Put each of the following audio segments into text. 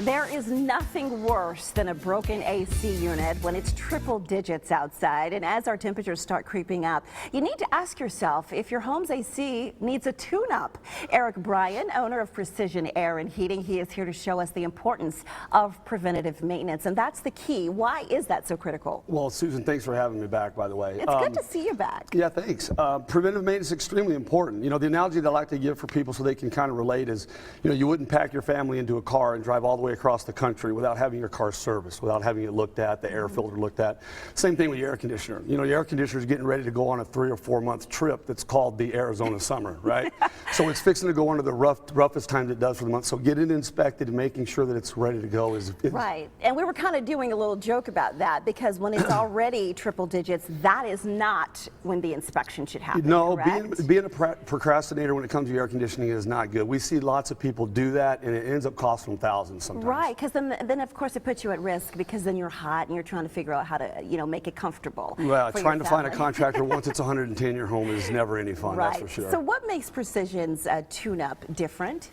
There is nothing worse than a broken AC unit when it's triple digits outside. And as our temperatures start creeping up, you need to ask yourself if your home's AC needs a tune-up. Eric Bryan, owner of Precision Air and Heating, he is here to show us the importance of preventative maintenance. And that's the key. Why is that so critical? Well, Susan, thanks for having me back, by the way. It's good to see you back. Yeah, thanks. Preventive maintenance is extremely important. You know, the analogy that I like to give for people so they can kind of relate is, you know, you wouldn't pack your family into a car and drive all the way across the country without having your car serviced, without having it looked at, the air filter looked at. Same thing with your air conditioner. You know, your air conditioner is getting ready to go on a 3 or 4 month trip that's called the Arizona summer, right? So it's fixing to go under the roughest times it does for the month. So get it inspected and making sure that it's ready to go is right. And we were kind of doing a little joke about that because when it's already triple digits, that is not when the inspection should happen. No, correct? being a procrastinator when it comes to air conditioning is not good. We see lots of people do that, and it ends up costing them thousands sometimes. Right, because then of course it puts you at risk because then you're hot and you're trying to figure out how to, you know, make it comfortable. Well, trying to find a contractor once it's 110 in your home is never any fun, right. That's for sure. So what makes Precision's tune-up different?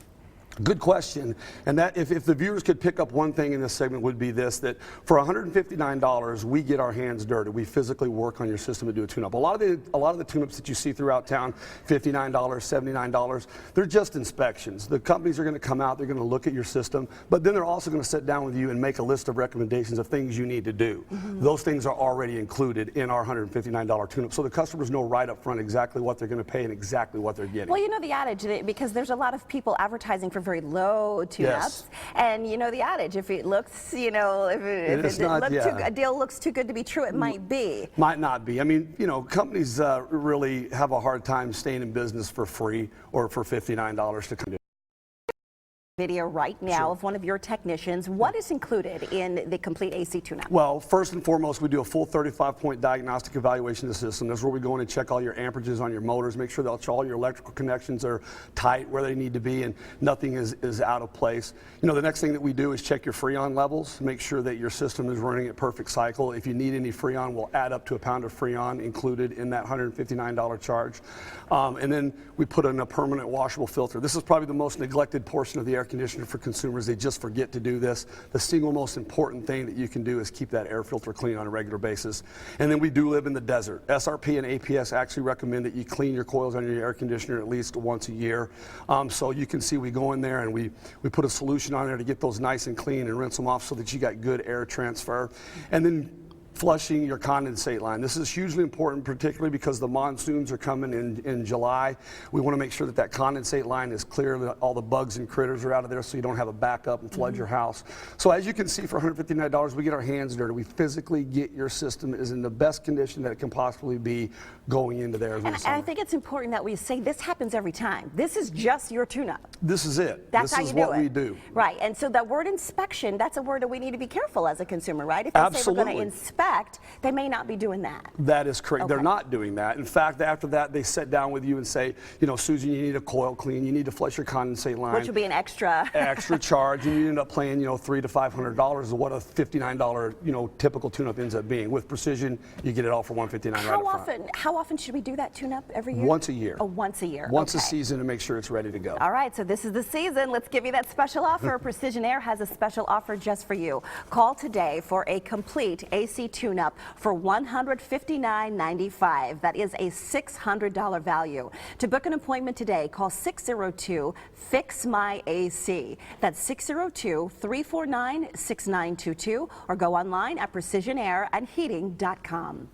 Good question. And that if the viewers could pick up one thing in this segment would be this, that for $159, we get our hands dirty. We physically work on your system to do a tune-up. A lot of the tune-ups that you see throughout town, $59, $79, they're just inspections. The companies are going to come out, they're going to look at your system, but then they're also going to sit down with you and make a list of recommendations of things you need to do. Those things are already included in our $159 tune-up. So the customers know right up front exactly what they're going to pay and exactly what they're getting. Well, you know the adage, because there's a lot of people advertising for very low tune-ups, and you know the adage, if it looks, you know, if a deal looks too good to be true, it might be. Might not be. I mean, you know, companies really have a hard time staying in business for free or for $59 to come to. Video right now of one of your technicians. What is included in the complete AC tune-up? Well, first and foremost, we do a full 35-point diagnostic evaluation of the system. That's where we go in and check all your amperages on your motors, make sure that all your electrical connections are tight where they need to be and nothing is out of place. You know, the next thing that we do is check your Freon levels, make sure that your system is running at perfect cycle. If you need any Freon, we'll add up to a pound of Freon included in that $159 charge. And then we put in a permanent washable filter. This is probably the most neglected portion of the air conditioner for consumers. They just forget to do this. The single most important thing that you can do is keep that air filter clean on a regular basis. And then we do live in the desert. SRP and APS actually recommend that you clean your coils on your air conditioner at least once a year. So you can see we go in there and we put a solution on there to get those nice and clean and rinse them off so that you got good air transfer. And then flushing your condensate line. This is hugely important, particularly because the monsoons are coming in July. We want to make sure that that condensate line is clear, that all the bugs and critters are out of there so you don't have a backup and flood your house. So as you can see, for $159, we get our hands dirty. We physically get your system is in the best condition that it can possibly be going into there. And I think it's important that we say this happens every time. This is just your tune-up. This is it. That's this how is you do what it. we do. Right, and so that word inspection, that's a word that we need to be careful as a consumer, right? If they say we're going to inspect, they may not be doing that. That is correct. Okay. They're not doing that. In fact, after that, they sit down with you and say, you know, Susan, you need a coil clean, you need to flush your condensate line. Which will be an extra charge, and you end up paying, you know, $300 to $500 is what a $59, you know, typical tune-up ends up being. With Precision, you get it all for $159 right up front. How often should we do that tune-up every year? Once a year. Oh, once a year. Once okay. a season to make sure it's ready to go. All right, so this is the season. Let's give you that special offer. Precision Air has a special offer just for you. Call today for a complete AC tune-up for $159.95. That is a $600 value. To book an appointment today, call 602-FIX-MY-AC. That's 602-349-6922 or go online at precisionairandheating.com.